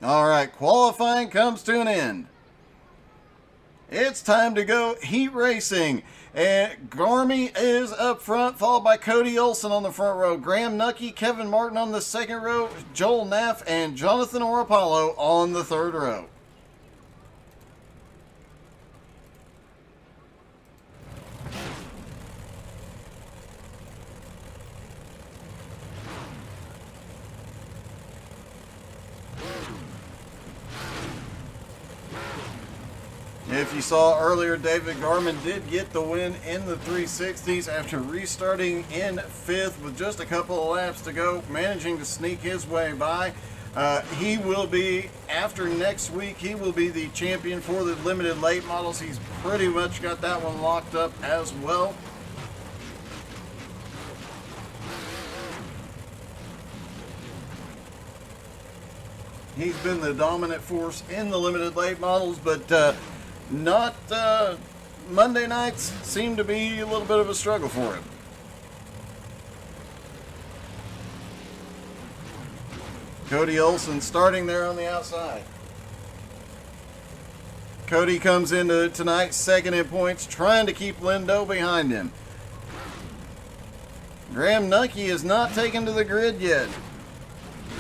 All right, qualifying comes to an end. It's time to go heat racing. And Garmy is up front, followed by Cody Olsen on the front row. Graham Nucky, Kevin Martin on the second row. Joel Naff and Jonathan Oropalo on the third row. If you saw earlier, David Garman did get the win in the 360s after restarting in fifth with just a couple of laps to go, managing to sneak his way by. He will be, after next week, he will be the champion for the limited late models. He's pretty much got that one locked up as well. He's been the dominant force in the limited late models, but not Monday nights seem to be a little bit of a struggle for him. Cody Olsen starting there on the outside. Cody comes into tonight second in points, trying to keep Lindo behind him. Graham Nucky is not taken to the grid yet.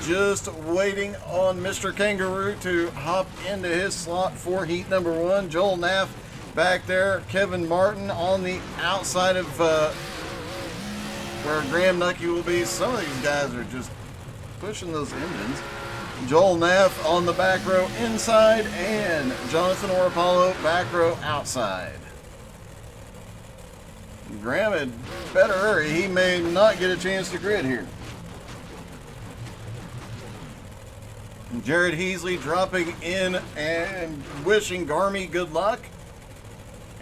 Just waiting on Mr. Kangaroo to hop into his slot for heat number one. Joel Naff back there. Kevin Martin on the outside of where Graham Nucky will be. Some of these guys are just pushing those engines. Joel Naff on the back row inside, and Jonathan Oropalo back row outside. Graham had better hurry. He may not get a chance to grid here. Jared Heasley dropping in and wishing Garmy good luck.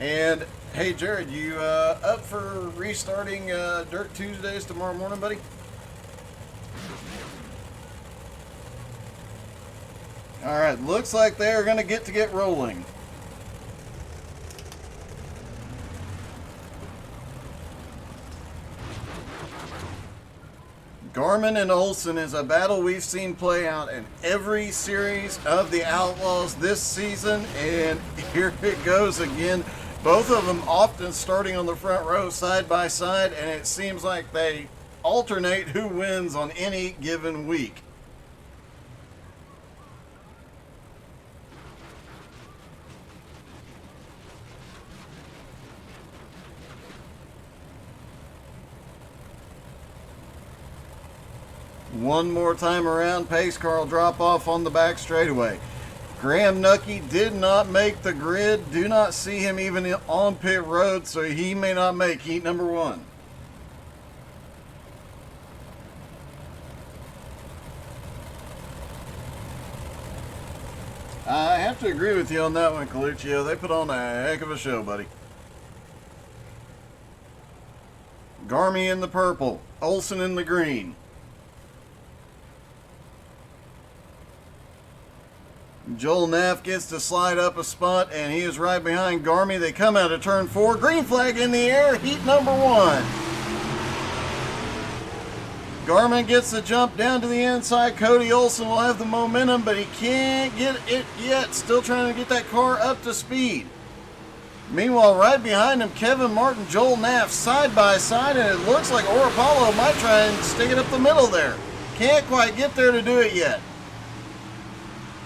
And hey, Jared, you up for restarting Dirt Tuesdays tomorrow morning, buddy? All right, looks like they're going to get rolling. Garman and Olsen is a battle we've seen play out in every series of the Outlaws this season, and here it goes again. Both of them often starting on the front row side by side, and it seems like they alternate who wins on any given week. One more time around, pace car will drop off on the back straightaway. Graham Nucky did not make the grid. Do not see him even on pit road, so he may not make heat number one. I have to agree with you on that one, Coluccio. They put on a heck of a show, buddy. Garmy in the purple, Olsen in the green. Joel Naff gets to slide up a spot, and he is right behind Garmy. They come out of turn 4. Green flag in the air, heat number 1. Garmin gets the jump down to the inside. Cody Olsen will have the momentum, but he can't get it yet. Still trying to get that car up to speed. Meanwhile, right behind him, Kevin Martin, Joel Naff, side by side, and it looks like Oropalo might try and stick it up the middle there. Can't quite get there to do it yet.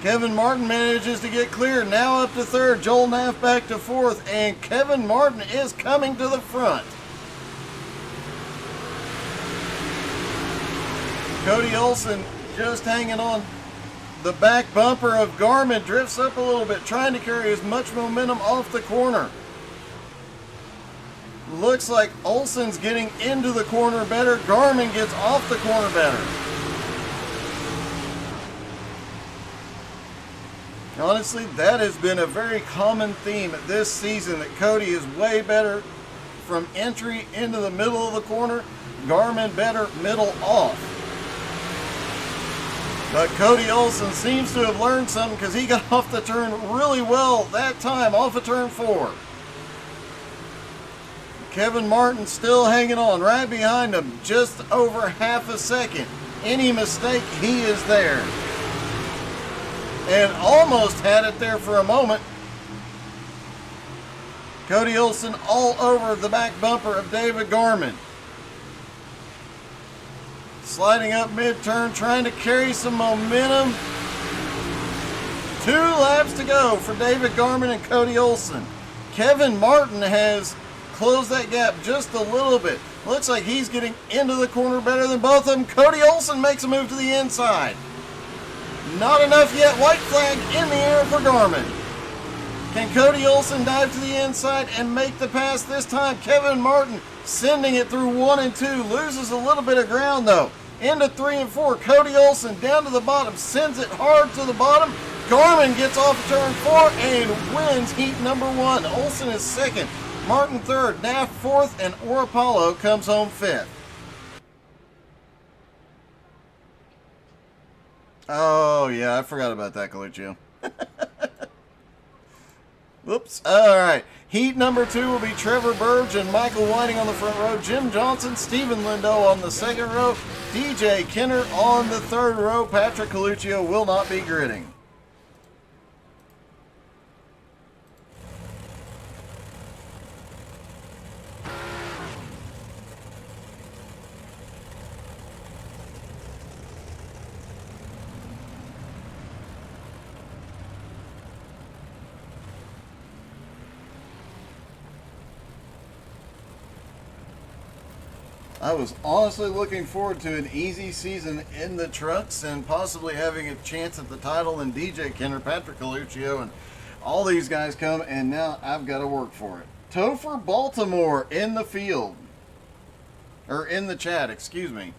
Kevin Martin manages to get clear, now up to third. Joel Naff back to fourth, and Kevin Martin is coming to the front. Cody Olsen just hanging on. The back bumper of Garmin drifts up a little bit, trying to carry as much momentum off the corner. Looks like Olsen's getting into the corner better. Garmin gets off the corner better. Honestly, that has been a very common theme this season, that Cody is way better from entry into the middle of the corner. Garmin better middle off. But Cody Olsen seems to have learned something, because he got off the turn really well that time, off of turn 4. Kevin Martin still hanging on right behind him, just over half a second. Any mistake, he is there. and almost had it there for a moment. Cody Olsen all over the back bumper of David Garman. Sliding up mid-turn, trying to carry some momentum. 2 laps to go for David Garman and Cody Olsen. Kevin Martin has closed that gap just a little bit. Looks like he's getting into the corner better than both of them. Cody Olsen makes a move to the inside. Not enough yet. White flag in the air for Garman. Can Cody Olsen dive to the inside and make the pass this time? Kevin Martin sending it through 1 and 2. Loses a little bit of ground though. Into 3 and 4. Cody Olsen down to the bottom. Sends it hard to the bottom. Garman gets off turn 4 and wins heat number 1. Olsen is second. Martin third. Naff fourth. And Orapallo comes home fifth. Oh yeah, I forgot about that, Coluccio. Whoops. All right. Heat number 2 will be Trevor Burge and Michael Whiting on the front row. Jim Johnson, Stephen Lindo on the second row. DJ Kenner on the third row. Patrick Coluccio will not be gridding. I was honestly looking forward to an easy season in the trucks and possibly having a chance at the title, and DJ Kenner, Patrick Coluccio, and all these guys come, and now I've got to work for it. Topher Baltimore in the field. Or in the chat, excuse me.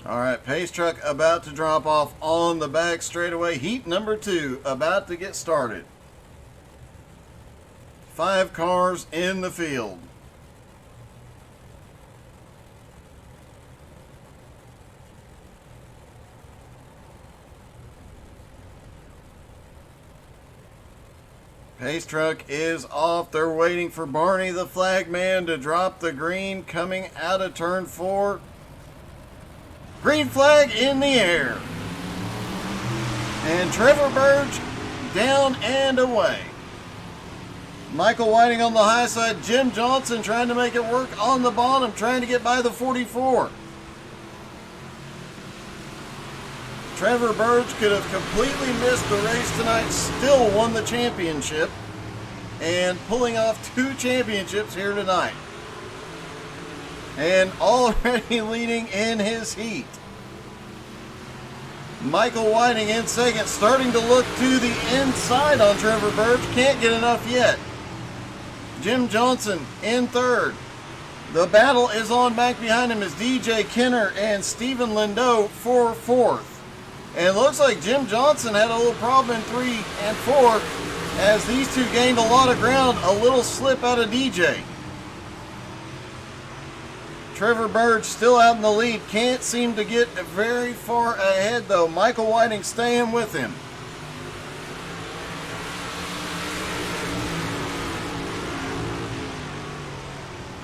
All right, pace truck about to drop off on the back straightaway. Heat number 2 about to get started. 5 cars in the field. Pace truck is off. They're waiting for Barney the flag man to drop the green coming out of turn 4. Green flag in the air. And Trevor Burge down and away. Michael Whiting on the high side. Jim Johnson trying to make it work on the bottom, trying to get by the 44. Trevor Burge could have completely missed the race tonight, still won the championship, and pulling off 2 championships here tonight. And already leading in his heat. Michael Whiting in second, starting to look to the inside on Trevor Burge. Can't get enough yet. Jim Johnson in third. The battle is on back behind him as DJ Kenner and Stephen Lindo for fourth. And it looks like Jim Johnson had a little problem in 3 and 4 as these two gained a lot of ground. A little slip out of DJ. Trevor Burge still out in the lead. Can't seem to get very far ahead though. Michael Whiting staying with him.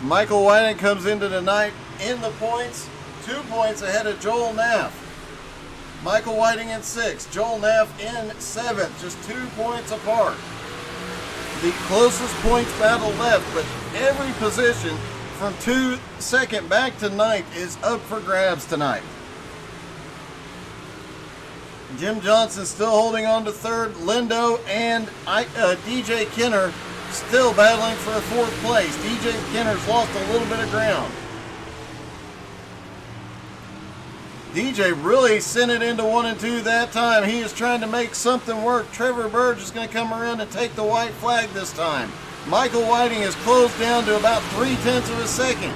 Michael Whiting comes into tonight in the points. 2 points ahead of Joel Naff. Michael Whiting in 6th. Joel Naff in 7th. Just 2 points apart. The closest points battle left, but every position from 2nd back to 9th is up for grabs tonight. Jim Johnson still holding on to 3rd. Lindo and DJ Kenner still battling for 4th place. DJ Kenner's lost a little bit of ground. DJ really sent it into 1 and 2 that time. He is trying to make something work. Trevor Burge is going to come around and take the white flag this time. Michael Whiting is closed down to about 0.3 of a second.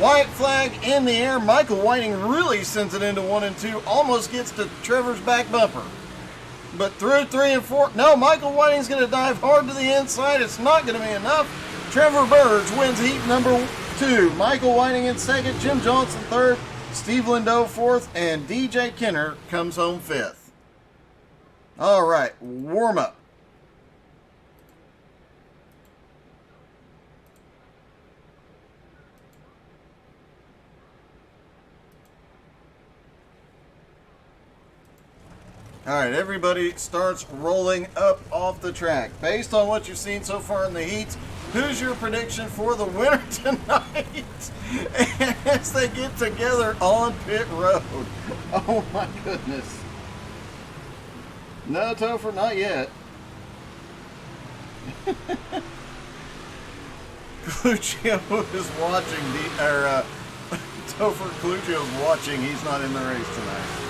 White flag in the air. Michael Whiting really sends it into 1 and 2. Almost gets to Trevor's back bumper. But through 3 and 4. No, Michael Whiting's going to dive hard to the inside. It's not going to be enough. Trevor Burge wins heat number 2. Michael Whiting in 2nd. Jim Johnson 3rd. Steve Lindau 4th, and DJ Kenner comes home 5th. All right, warm up. All right, everybody starts rolling up off the track. Based on what you've seen so far in the heats, who's your prediction for the winner tonight as they get together on pit road? Oh my goodness. No, Topher, not yet. Cluccio is watching, Topher Cluccio's watching. He's not in the race tonight.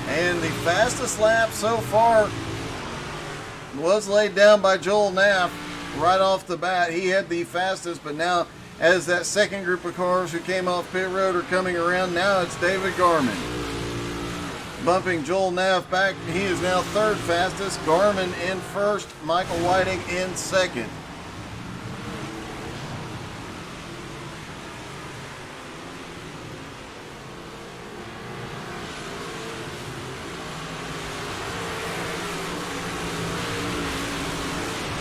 And the fastest lap so far was laid down by Joel Naff right off the bat. He had the fastest, but now as that second group of cars who came off pit road are coming around, now it's David Garman bumping Joel Naff back. He is now third fastest. Garman in first, Michael Whiting in second.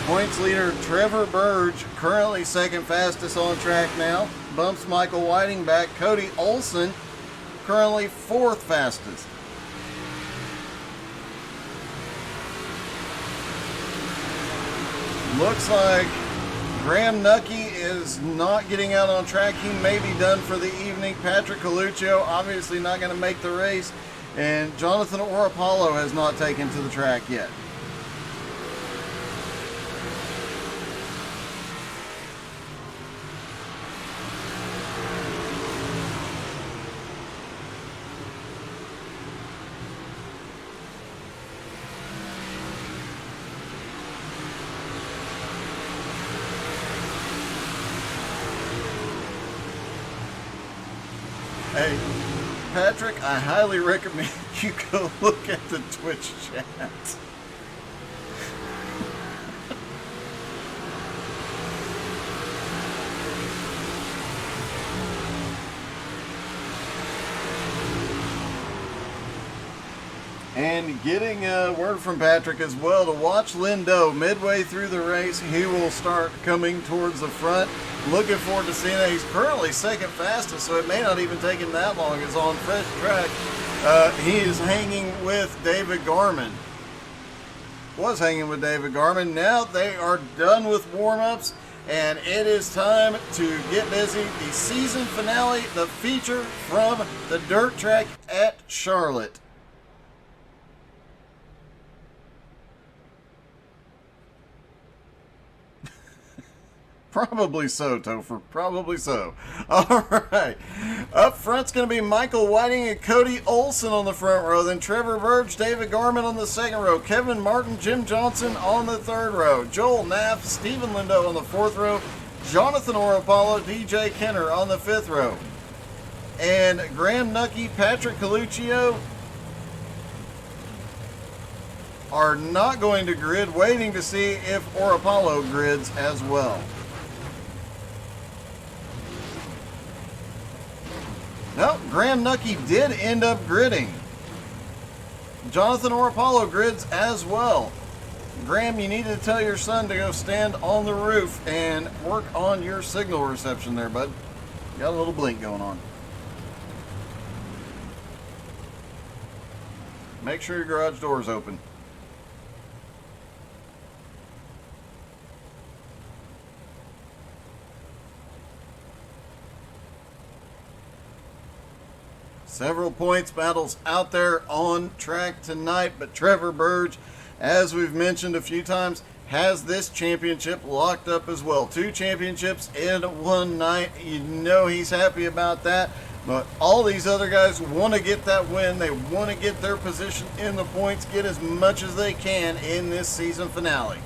Points leader Trevor Burge, currently second fastest on track now, bumps Michael Whiting back. Cody Olson, currently fourth fastest. Looks like Graham Nucky is not getting out on track. He may be done for the evening. Patrick Coluccio obviously not going to make the race. And Jonathan Orapollo has not taken to the track yet. Hey, Patrick, I highly recommend you go look at the Twitch chat. And getting a word from Patrick as well to watch Lindau midway through the race. He will start coming towards the front. Looking forward to seeing that. He's currently second fastest, so it may not even take him that long. It's on fresh track. He is hanging with David Garman. Was hanging with David Garman. Now they are done with warm-ups, and it is time to get busy. The season finale, the feature from the dirt track at Charlotte. Probably so, Topher. Probably so. All right. Up front's going to be Michael Whiting and Cody Olson on the front row. Then Trevor Burge, David Garman on the second row. Kevin Martin, Jim Johnson on the third row. Joel Naff, Stephen Lindau on the fourth row. Jonathan Orapollo, DJ Kenner on the fifth row. And Graham Nucky, Patrick Coluccio are not going to grid, waiting to see if Orapollo grids as well. No, Graham Nucky did end up gridding. Jonathan Orapollo grids as well. Graham, you need to tell your son to go stand on the roof and work on your signal reception there, bud. Got a little blink going on. Make sure your garage door is open. Several points battles out there on track tonight, but Trevor Burge, as we've mentioned a few times, has this championship locked up as well. 2 championships in one night. You know he's happy about that, but all these other guys want to get that win. They want to get their position in the points, get as much as they can in this season finale.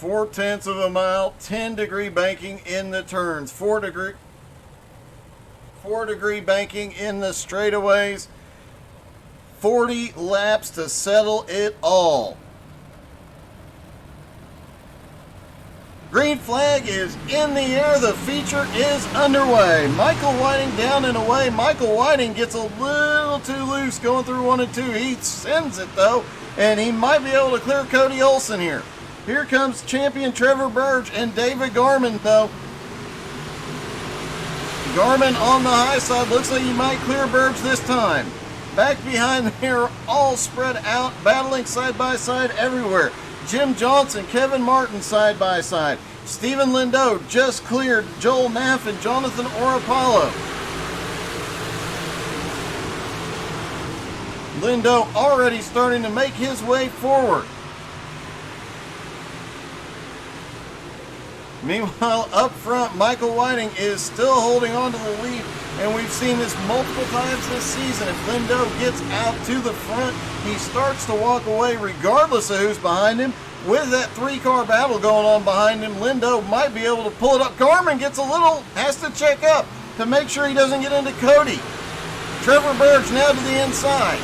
4/10 of a mile, 10-degree banking in the turns, 4-degree banking in the straightaways, 40 laps to settle it all. Green flag is in the air. The feature is underway. Michael Whiting down and away. Michael Whiting gets a little too loose going through 1 and 2. He sends it though, and he might be able to clear Cody Olsen here. Here comes champion Trevor Burge and David Garman though. Garman on the high side. Looks like he might clear Burge this time. Back behind there, all spread out, battling side by side everywhere. Jim Johnson, Kevin Martin side by side. Stephen Lindo just cleared Joel Naff and Jonathan Orapollo. Lindo already starting to make his way forward. Meanwhile, up front, Michael Whiting is still holding on to the lead, and we've seen this multiple times this season. If Lindo gets out to the front, he starts to walk away regardless of who's behind him. With that 3-car battle going on behind him, Lindo might be able to pull it up. Garman gets has to check up to make sure he doesn't get into Cody. Trevor Burge now to the inside.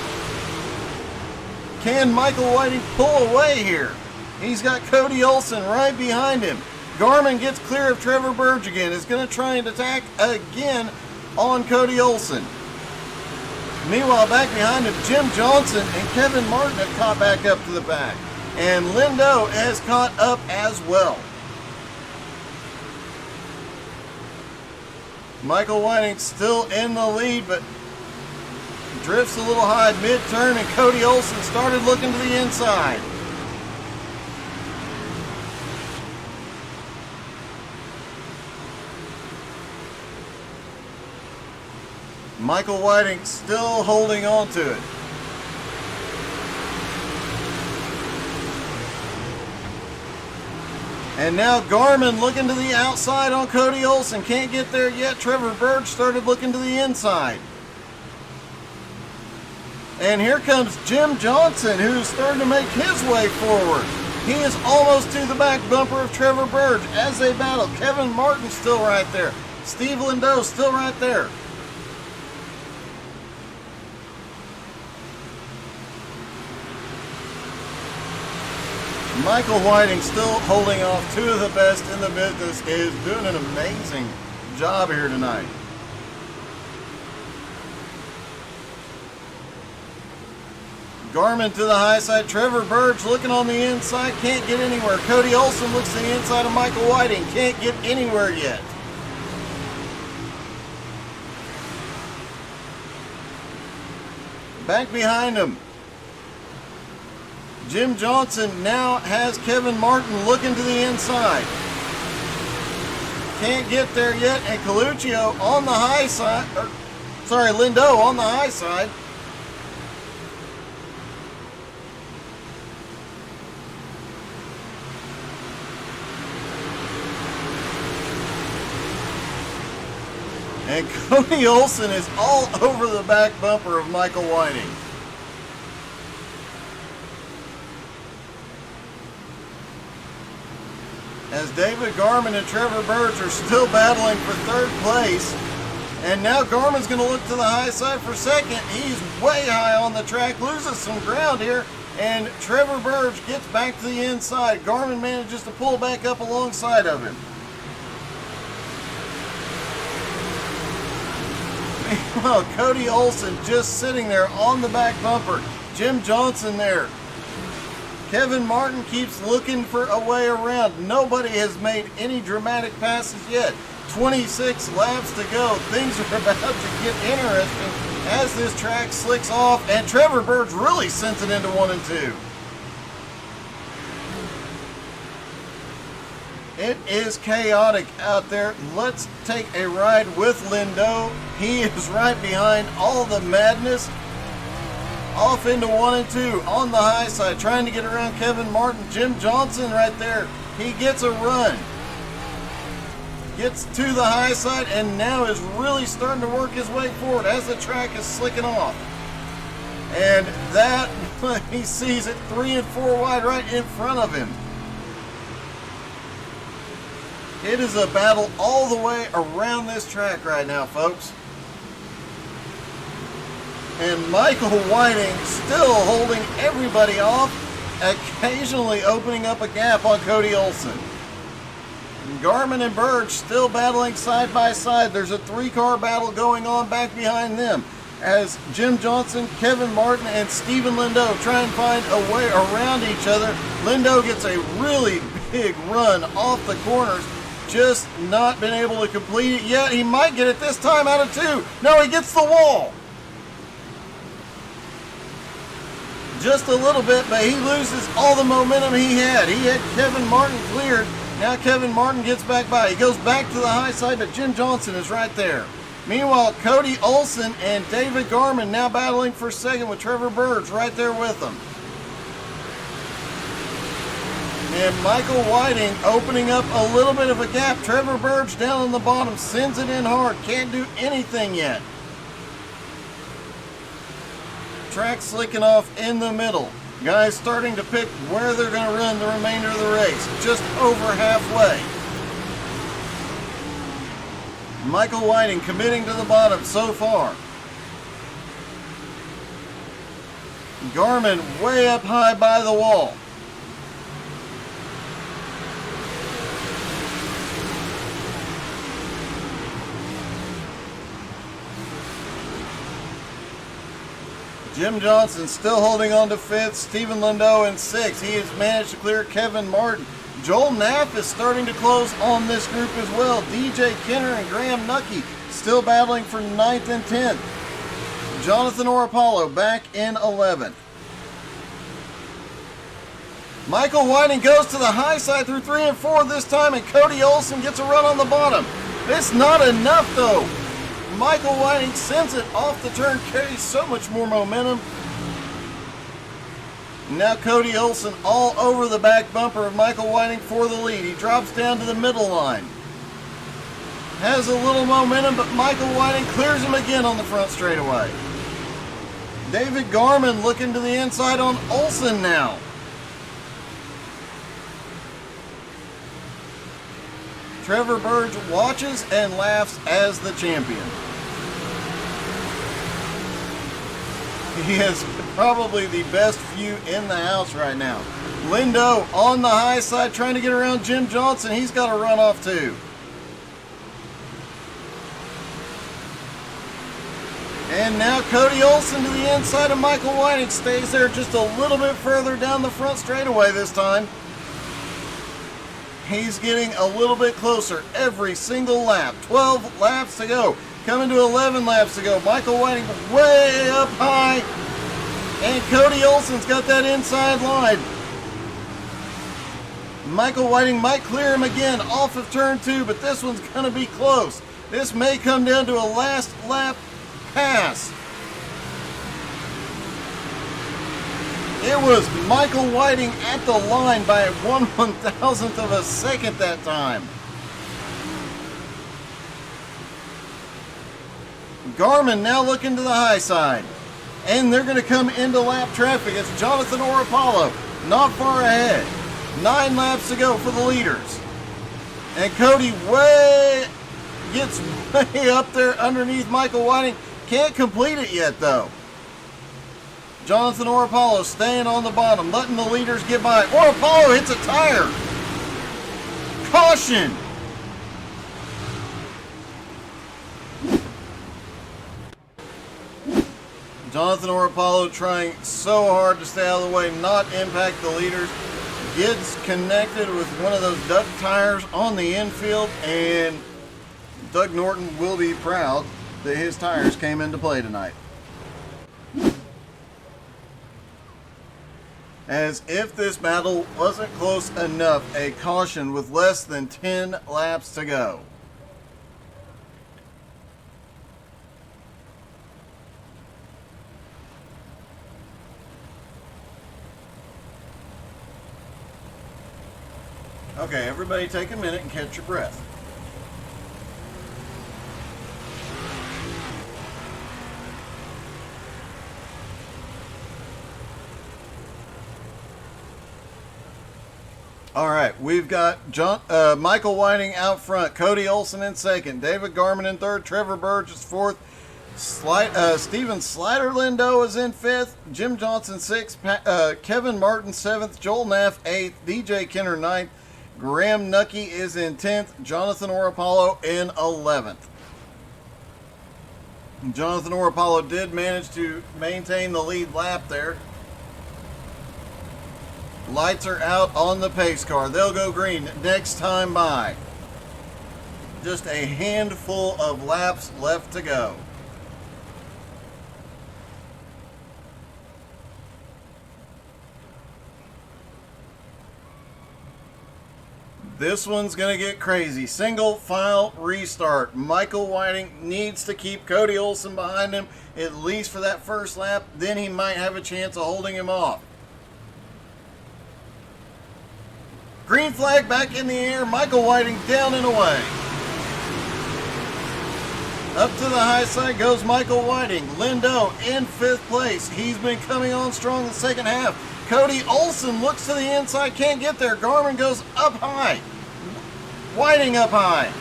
Can Michael Whiting pull away here? He's got Cody Olsen right behind him. Garman gets clear of Trevor Burge again. Is going to try and attack again on Cody Olsen. Meanwhile, back behind him, Jim Johnson and Kevin Martin have caught back up to the back. And Lindo has caught up as well. Michael Whiting still in the lead, but drifts a little high mid-turn, and Cody Olsen started looking to the inside. Michael Whiting still holding on to it. And now Garman looking to the outside on Cody Olsen. Can't get there yet. Trevor Burge started looking to the inside. And here comes Jim Johnson, who's starting to make his way forward. He is almost to the back bumper of Trevor Burge as they battle. Kevin Martin still right there. Steve Lindo still right there. Michael Whiting still holding off. Two of the best in the business, is doing an amazing job here tonight. Garman to the high side. Trevor Burge looking on the inside. Can't get anywhere. Cody Olsen looks to the inside of Michael Whiting. Can't get anywhere yet. Back behind him, Jim Johnson now has Kevin Martin looking to the inside. Can't get there yet, and Coluccio on the high side, Lindo on the high side. And Cody Olsen is all over the back bumper of Michael Whiting. As David Garman and Trevor Burge are still battling for third place. And now Garman's going to look to the high side for second. He's way high on the track, loses some ground here. And Trevor Burge gets back to the inside. Garman manages to pull back up alongside of him. Well, Cody Olsen just sitting there on the back bumper. Jim Johnson there. Kevin Martin keeps looking for a way around. Nobody has made any dramatic passes yet. 26 laps to go. Things are about to get interesting as this track slicks off, and Trevor Burge really sends it into 1 and 2. It is chaotic out there. Let's take a ride with Lindo. He is right behind all the madness. Off into 1 and 2 on the high side, trying to get around Kevin Martin. Jim Johnson right there. He gets a run. Gets to the high side and now is really starting to work his way forward as the track is slicking off. And that, he sees it 3 and 4 wide right in front of him. It is a battle all the way around this track right now, folks. And Michael Whiting still holding everybody off, occasionally opening up a gap on Cody Olsen. And Garmin and Burge still battling side by side. There's a 3-car battle going on back behind them as Jim Johnson, Kevin Martin, and Stephen Lindo try and find a way around each other. Lindo gets a really big run off the corners, just not been able to complete it yet. He might get it this time out of 2. No, he gets the wall. Just a little bit, but he loses all the momentum he had. He had Kevin Martin cleared. Now Kevin Martin gets back by. He goes back to the high side, but Jim Johnson is right there. Meanwhile, Cody Olsen and David Garmin now battling for second with Trevor Burge right there with them. And Michael Whiting opening up a little bit of a gap. Trevor Burge down on the bottom, sends it in hard, can't do anything yet. Track slicking off in the middle. Guys starting to pick where they're going to run the remainder of the race. Just over halfway. Michael Whiting committing to the bottom so far. Garmin way up high by the wall. Jim Johnson still holding on to 5th. Stephen Lindo in 6th. He has managed to clear Kevin Martin. Joel Knapp is starting to close on this group as well. DJ Kenner and Graham Nucky still battling for 9th and 10th. Jonathan Orapollo back in 11th. Michael Whiting goes to the high side through 3 and 4 this time, and Cody Olsen gets a run on the bottom. It's not enough though. Michael Whiting sends it off the turn, carries so much more momentum. Now Cody Olsen all over the back bumper of Michael Whiting for the lead. He drops down to the middle line. Has a little momentum, but Michael Whiting clears him again on the front straightaway. David Garmin looking to the inside on Olsen now. Trevor Burge watches and laughs as the champion. He has probably the best view in the house right now. Lindo on the high side trying to get around Jim Johnson. He's got a run off too. And now Cody Olsen to the inside of Michael Whiting. Stays there just a little bit further down the front straightaway this time. He's getting a little bit closer every single lap. 12 laps to go. Coming to 11 laps to go. Michael Whiting way up high. And Cody Olsen's got that inside line. Michael Whiting might clear him again off of turn 2, but this one's going to be close. This may come down to a last lap pass. It was Michael Whiting at the line by 1/1000th of a second that time. Garmin now looking to the high side. And they're going to come into lap traffic. It's Jonathan Orapollo not far ahead. 9 laps to go for the leaders. And Cody gets way up there underneath Michael Whiting. Can't complete it yet though. Jonathan Orapollo staying on the bottom, letting the leaders get by. Orapollo hits a tire. Caution. Jonathan Orapollo trying so hard to stay out of the way, not impact the leaders. Gets connected with one of those duck tires on the infield, and Doug Norton will be proud that his tires came into play tonight. As if this battle wasn't close enough, a caution with less than 10 laps to go. Okay, everybody take a minute and catch your breath. All right, we've got Michael Whiting out front, Cody Olsen in second, David Garman in third, Trevor Burgess fourth, Steven Slider Lindo is in fifth, Jim Johnson sixth, Kevin Martin seventh, Joel Naff eighth, DJ Kenner ninth, Graham Nucky is in 10th, Jonathan Orapollo in 11th. Jonathan Orapollo did manage to maintain the lead lap there. Lights are out on the pace car. They'll go green next time by. Just a handful of laps left to go. This one's going to get crazy. Single file restart. Michael Whiting needs to keep Cody Olsen behind him, at least for that first lap. Then he might have a chance of holding him off. Green flag back in the air. Michael Whiting down and away. Up to the high side goes Michael Whiting. Lindo in fifth place. He's been coming on strong the second half. Cody Olsen looks to the inside, can't get there. Garmin goes up high. Whiting up high.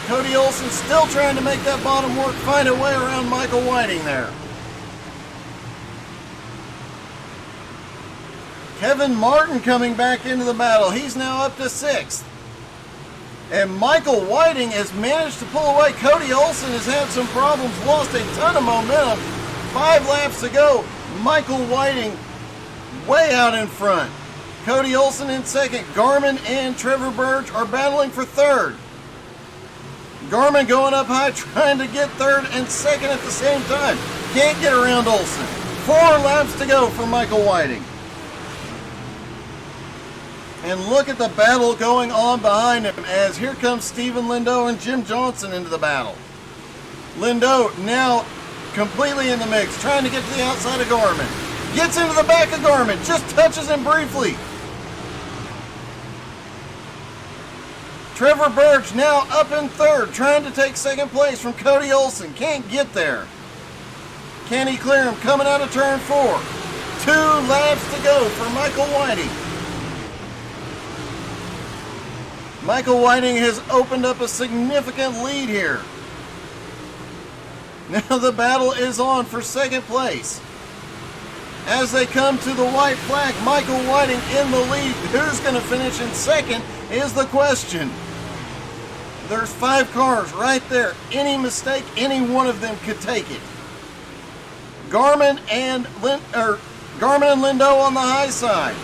Cody Olsen still trying to make that bottom work, find a way around Michael Whiting there. Kevin Martin coming back into the battle. He's now up to sixth. And Michael Whiting has managed to pull away. Cody Olsen has had some problems, lost a ton of momentum. 5 laps to go. Michael Whiting way out in front. Cody Olsen in second. Garmin and Trevor Burge are battling for third. Garmin going up high, trying to get third and second at the same time. Can't get around Olsen. 4 laps to go for Michael Whiting. And look at the battle going on behind him as here comes Steven Lindo and Jim Johnson into the battle. Lindo now completely in the mix, trying to get to the outside of Garmin. Gets into the back of Garmin, just touches him briefly. Trevor Burge now up in third, trying to take second place from Cody Olsen. Can't get there. Can he clear him? Coming out of turn 4. 2 laps to go for Michael Whiting. Michael Whiting has opened up a significant lead here. Now the battle is on for second place. As they come to the white flag, Michael Whiting in the lead. Who's going to finish in second is the question. There's 5 cars right there. Any mistake, any one of them could take it. Garmin and Lindo on the high side.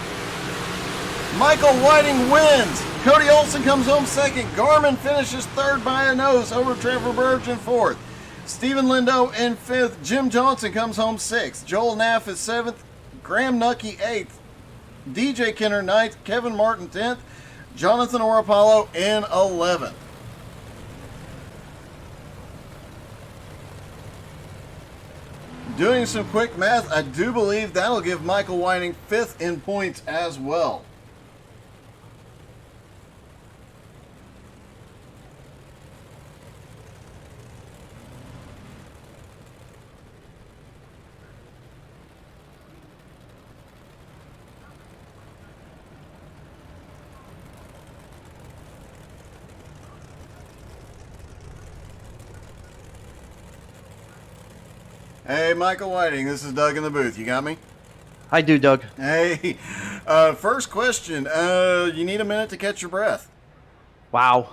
Michael Whiting wins. Cody Olsen comes home second. Garmin finishes third by a nose over Trevor Burge in fourth. Steven Lindo in fifth. Jim Johnson comes home sixth. Joel Naff is seventh. Graham Nucky eighth. DJ Kenner ninth. Kevin Martin 10th. Jonathan Orapollo in 11th. Doing some quick math, I do believe that'll give Michael Whiting 5th in points as well. Hey, Michael Whiting, this is Doug in the booth. You got me? I do, Doug. Hey, first question. You need a minute to catch your breath. Wow.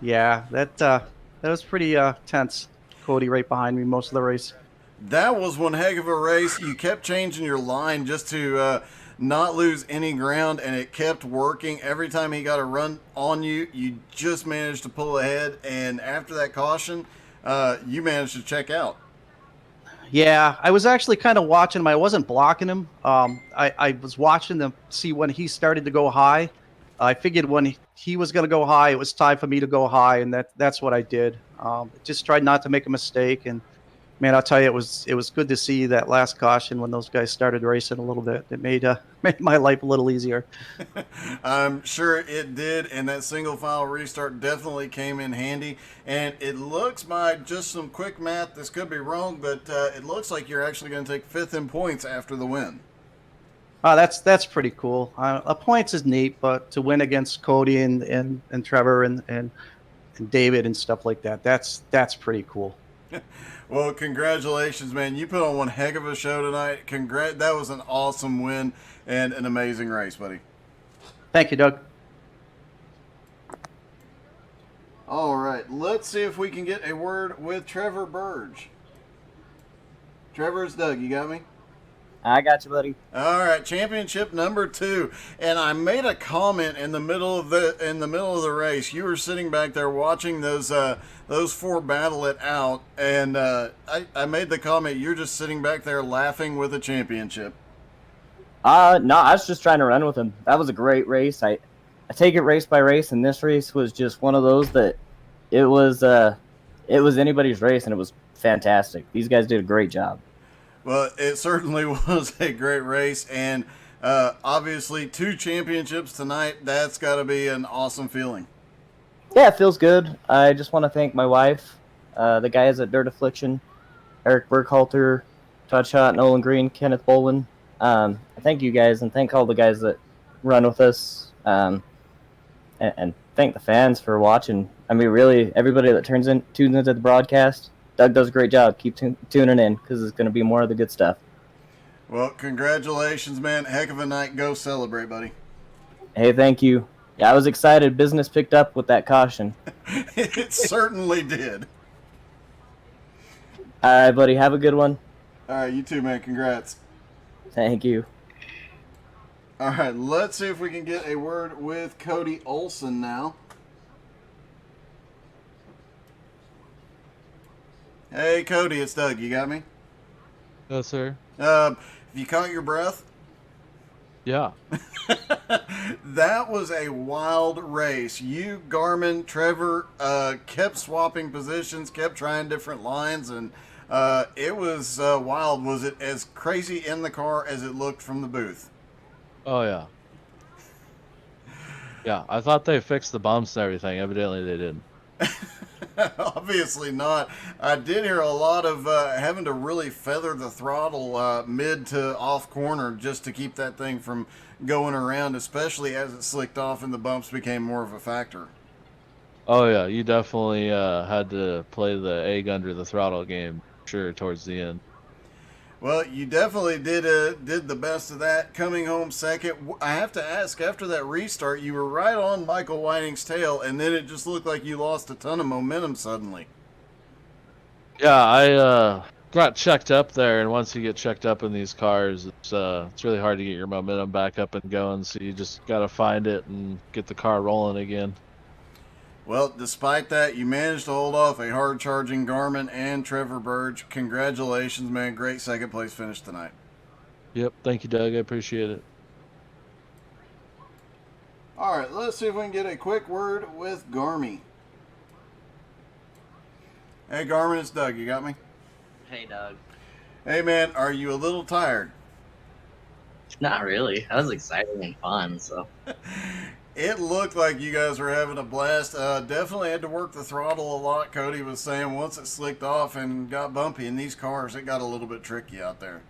Yeah, that was pretty tense. Cody right behind me most of the race. That was one heck of a race. You kept changing your line just to not lose any ground, and it kept working. Every time he got a run on you, you just managed to pull ahead, and after that caution, you managed to check out. Yeah, I was actually kind of watching him. I wasn't blocking him. I was watching to see when he started to go high. I figured when he was going to go high, it was time for me to go high, and that's what I did. Just tried not to make a mistake, and man, I'll tell you, it was good to see that last caution when those guys started racing a little bit. It made my life a little easier. I'm sure it did, and that single file restart definitely came in handy. And it looks, by just some quick math, this could be wrong, but it looks like you're actually going to take 5th in points after the win. That's pretty cool. A points is neat, but to win against Cody and Trevor and David and stuff like that, that's pretty cool. Well, congratulations, man. You put on one heck of a show tonight. That was an awesome win and an amazing race, buddy. Thank you, Doug. All right, let's see if we can get a word with Trevor Burge. Trevor's Doug, you got me? I got you, buddy. All right, championship number 2, and I made a comment in the middle of the race. You were sitting back there watching those 4 battle it out, and I made the comment. You're just sitting back there laughing with a championship. No, I was just trying to run with him. That was a great race. I take it race by race, and this race was just one of those that it was anybody's race, and it was fantastic. These guys did a great job. Well, it certainly was a great race, and obviously 2 championships tonight. That's got to be an awesome feeling. Yeah, it feels good. I just want to thank my wife, the guys at Dirt Affliction, Eric Burkhalter, Todd Schott, Nolan Green, Kenneth Bolin. Thank you guys, and thank all the guys that run with us, and thank the fans for watching. I mean, really, everybody that tunes into the broadcast. Doug does a great job. Keep tuning in because it's going to be more of the good stuff. Well, congratulations, man. Heck of a night. Go celebrate, buddy. Hey, thank you. Yeah, I was excited. Business picked up with that caution. It certainly did. All right, buddy. Have a good one. All right, you too, man. Congrats. Thank you. All right, let's see if we can get a word with Cody Olson now. Hey, Cody, it's Doug. You got me? Yes, sir. Have you caught your breath? Yeah. That was a wild race. You, Garmin, Trevor kept swapping positions, kept trying different lines, and it was wild. Was it as crazy in the car as it looked from the booth? Oh, yeah. Yeah, I thought they fixed the bumps and everything. Evidently, they didn't. Obviously not. I did hear a lot of having to really feather the throttle mid to off corner just to keep that thing from going around, especially as it slicked off and the bumps became more of a factor. Oh, yeah, you definitely had to play the egg under the throttle game, sure, towards the end. Well, you definitely did the best of that, coming home second. I have to ask, after that restart, you were right on Michael Whiting's tail, and then it just looked like you lost a ton of momentum suddenly. Yeah, I got checked up there, and once you get checked up in these cars, it's really hard to get your momentum back up and going, so you just got to find it and get the car rolling again. Well, despite that, you managed to hold off a hard-charging Garmin and Trevor Burge. Congratulations, man. Great second-place finish tonight. Yep, thank you, Doug. I appreciate it. All right, let's see if we can get a quick word with Garmy. Hey, Garmin, it's Doug. You got me? Hey, Doug. Hey, man, are you a little tired? Not really. That was exciting and fun, so. It looked like you guys were having a blast. Definitely had to work the throttle a lot. Cody was saying once it slicked off and got bumpy in these cars, it got a little bit tricky out there.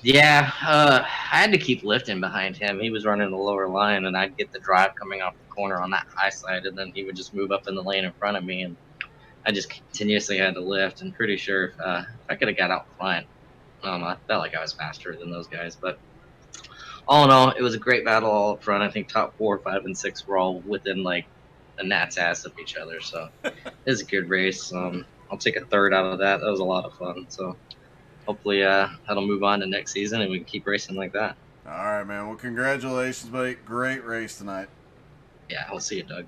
Yeah, I had to keep lifting behind him. He was running the lower line, and I'd get the drive coming off the corner on that high side, and then he would just move up in the lane in front of me, and I just continuously had to lift. And pretty sure if I could have got out front, I don't know, I felt like I was faster than those guys, but all in all, it was a great battle all up front. I think top 4, 5, and 6 were all within like a gnat's ass of each other. So it was a good race. I'll take a third out of that. That was a lot of fun. So hopefully that'll move on to next season and we can keep racing like that. All right, man. Well, congratulations, buddy. Great race tonight. Yeah, I'll see you, Doug.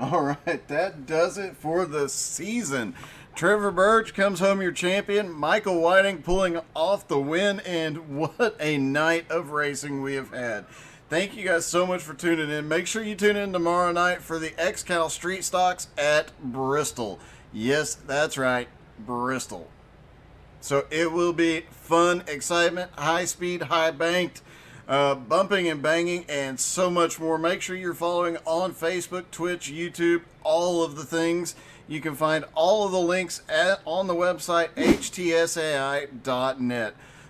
All right, that does it for the season. Trevor Burge comes home your champion. Michael Whiting pulling off the win, and what a night of racing we have had. Thank you guys so much for tuning in. Make sure you tune in tomorrow night for the XCal Street Stocks at Bristol. Yes, that's right, Bristol. So it will be fun, excitement, high speed, high banked, bumping and banging, and so much more. Make sure you're following on Facebook, Twitch, YouTube, all of the things. You can find all of the links on the website, htsai.net.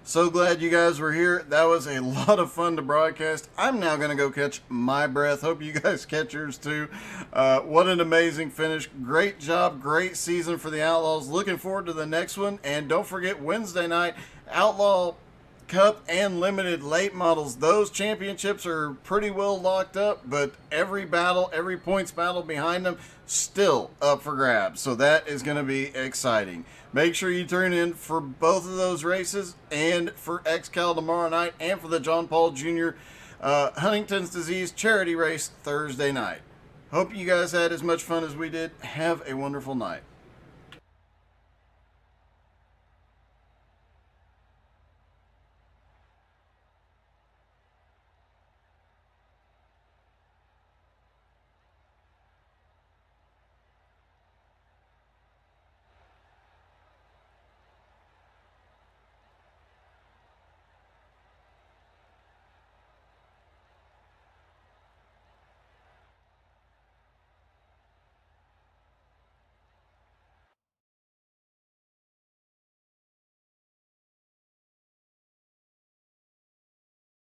So glad you guys were here. That was a lot of fun to broadcast. I'm now going to go catch my breath. Hope you guys catch yours too. What an amazing finish. Great job. Great season for the Outlaws. Looking forward to the next one. And don't forget Wednesday night, Outlaw Cup and Limited late models. Those championships are pretty well locked up, but every battle, every points battle behind them still up for grabs. So that is going to be exciting. Make sure you tune in for both of those races and for XCal tomorrow night and for the John Paul Jr. Huntington's Disease charity race Thursday night. Hope you guys had as much fun as we did. Have a wonderful night.